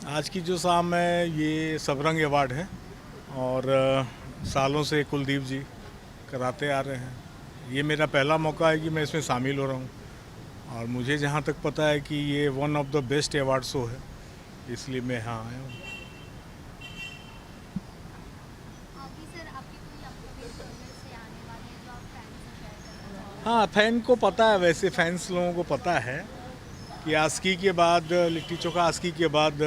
आज की जो शाम है ये सबरंग अवार्ड है और सालों से कुलदीप जी कराते आ रहे हैं। ये मेरा पहला मौका है कि मैं इसमें शामिल हो रहा हूँ और मुझे जहाँ तक पता है कि ये one of the best award show है, इसलिए मैं यहाँ आया हूँ। हाँ, फैन को पता है, वैसे फैंस लोगों को पता है कि आस्की के बाद, लिट्टी चोखा आस्की के बाद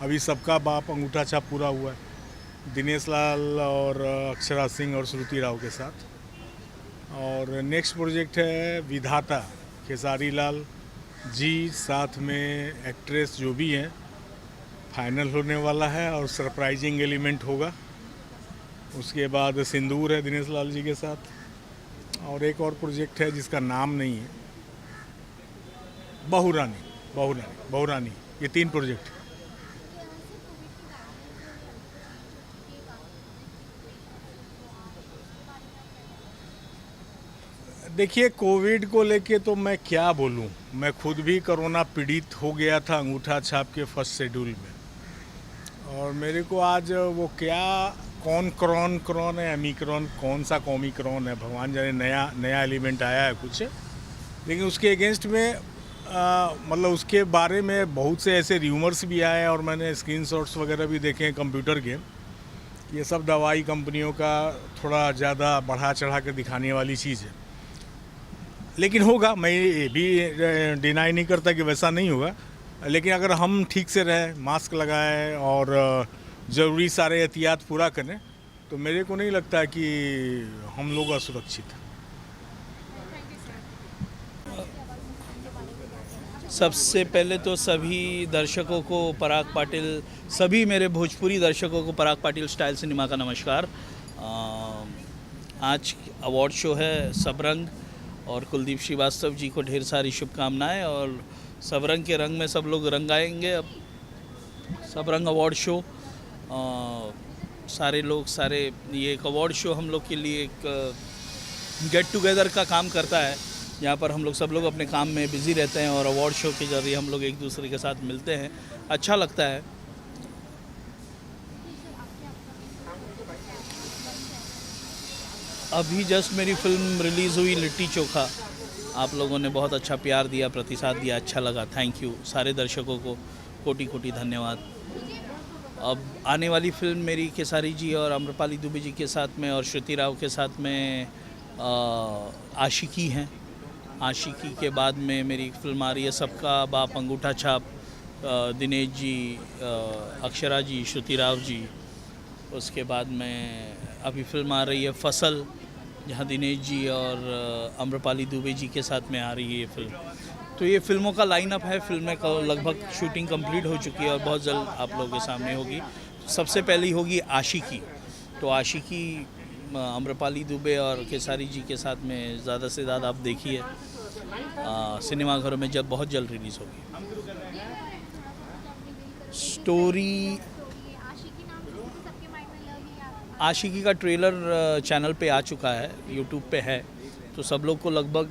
अभी सबका बाप अंगूठा छाप पूरा हुआ है दिनेश लाल और अक्षरा सिंह और श्रुति राव के साथ। और नेक्स्ट प्रोजेक्ट है विधाता, खेसारी लाल जी साथ में एक्ट्रेस जो भी हैं, फाइनल होने वाला है और सरप्राइजिंग एलिमेंट होगा। उसके बाद सिंदूर है दिनेश लाल जी के साथ और एक और प्रोजेक्ट है जिसका नाम नहीं है, बहुरानी। ये 3 प्रोजेक्ट। देखिए, कोविड को लेके तो मैं क्या बोलूं, मैं खुद भी कोरोना पीड़ित हो गया था अंगूठा छाप के फर्स्ट शेड्यूल में। और मेरे को आज वो क्या कौन है एमिक्रॉन, कौन सा कॉमिक्रॉन है, भगवान जाने, नया एलिमेंट आया है कुछ। लेकिन उसके अगेंस्ट में मतलब उसके बारे में बहुत से ऐसे र्यूमर्स भी आए और मैंने स्क्रीनशॉट्स वगैरह भी देखे हैं कंप्यूटर के। ये सब दवाई कंपनियों का थोड़ा ज़्यादा बढ़ा चढ़ा के दिखाने वाली चीज़ है। लेकिन होगा, मैं ये भी डिनाई नहीं करता कि वैसा नहीं होगा। लेकिन अगर हम ठीक से रहें, मास्क लगाएं और ज़रूरी सारे एहतियात पूरा करें तो मेरे को नहीं लगता कि हम लोग असुरक्षित हैं। सबसे पहले तो सभी दर्शकों को पराग पाटिल, सभी मेरे भोजपुरी दर्शकों को पराग पाटिल स्टाइल सिनेमा का नमस्कार। आज अवार्ड शो है सबरंग और कुलदीप श्रीवास्तव जी को ढेर सारी शुभकामनाएं। और सबरंग के रंग में सब लोग रंगाएंगे। अब सबरंग अवार्ड शो सारे ये एक अवार्ड शो हम लोग के लिए एक गेट टुगेदर का काम करता है, यहाँ पर हम लोग सब लोग अपने काम में बिज़ी रहते हैं और अवार्ड शो के जरिए हम लोग एक दूसरे के साथ मिलते हैं, अच्छा लगता है। अभी जस्ट मेरी फिल्म रिलीज़ हुई लिट्टी चोखा, आप लोगों ने बहुत अच्छा प्यार दिया, प्रतिसाद दिया, अच्छा लगा, थैंक यू। सारे दर्शकों को कोटि कोटि धन्यवाद। अब आने वाली फिल्म मेरी खेसारी जी और आम्रपाली दुबे जी के साथ में और श्रुति राव के साथ में आशिकी हैं। आशिकी के बाद में मेरी फिल्म आ रही है सबका बाप अंगूठा छाप, दिनेश जी, अक्षरा जी, श्रुति राव जी। उसके बाद में अभी फिल्म आ रही है फसल, जहाँ दिनेश जी और आम्रपाली दुबे जी के साथ में आ रही है ये फिल्म। तो ये फिल्मों का लाइनअप है। फिल्में का लगभग शूटिंग कंप्लीट हो चुकी है और बहुत जल्द आप लोगों के सामने होगी। सबसे पहली होगी आशिकी। तो आशिकी आम्रपाली दुबे और खेसारी जी के साथ में ज़्यादा से ज़्यादा आप देखिए, सिनेमाघरों में जब बहुत जल्द रिलीज़ होगी। स्टोरी आशिकी का ट्रेलर चैनल पे आ चुका है, यूट्यूब पे है, तो सब लोग को लगभग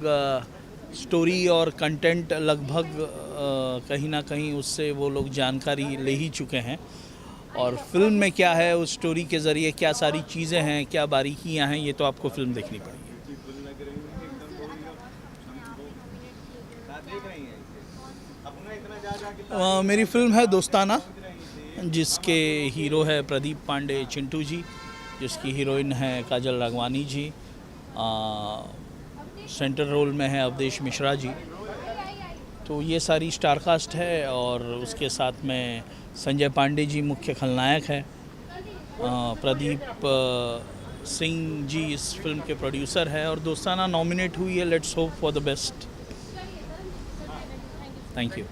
स्टोरी और कंटेंट लगभग कहीं ना कहीं उससे वो लोग जानकारी ले ही चुके हैं। और फिल्म में क्या है, उस स्टोरी के ज़रिए क्या सारी चीज़ें हैं, क्या बारीकियां हैं, ये तो आपको फिल्म देखनी पड़ेगी। मेरी फिल्म है दोस्ताना, जिसके हीरो है प्रदीप पांडे चिंटू जी, जिसकी हीरोइन है काजल राघवानी जी, सेंटर रोल में है अवधेश मिश्रा जी। तो ये सारी स्टारकास्ट है और उसके साथ में संजय पांडे जी मुख्य खलनायक है। प्रदीप सिंह जी इस फिल्म के प्रोड्यूसर है और दोस्ताना नॉमिनेट हुई है। Let's hope for the best. Thank you.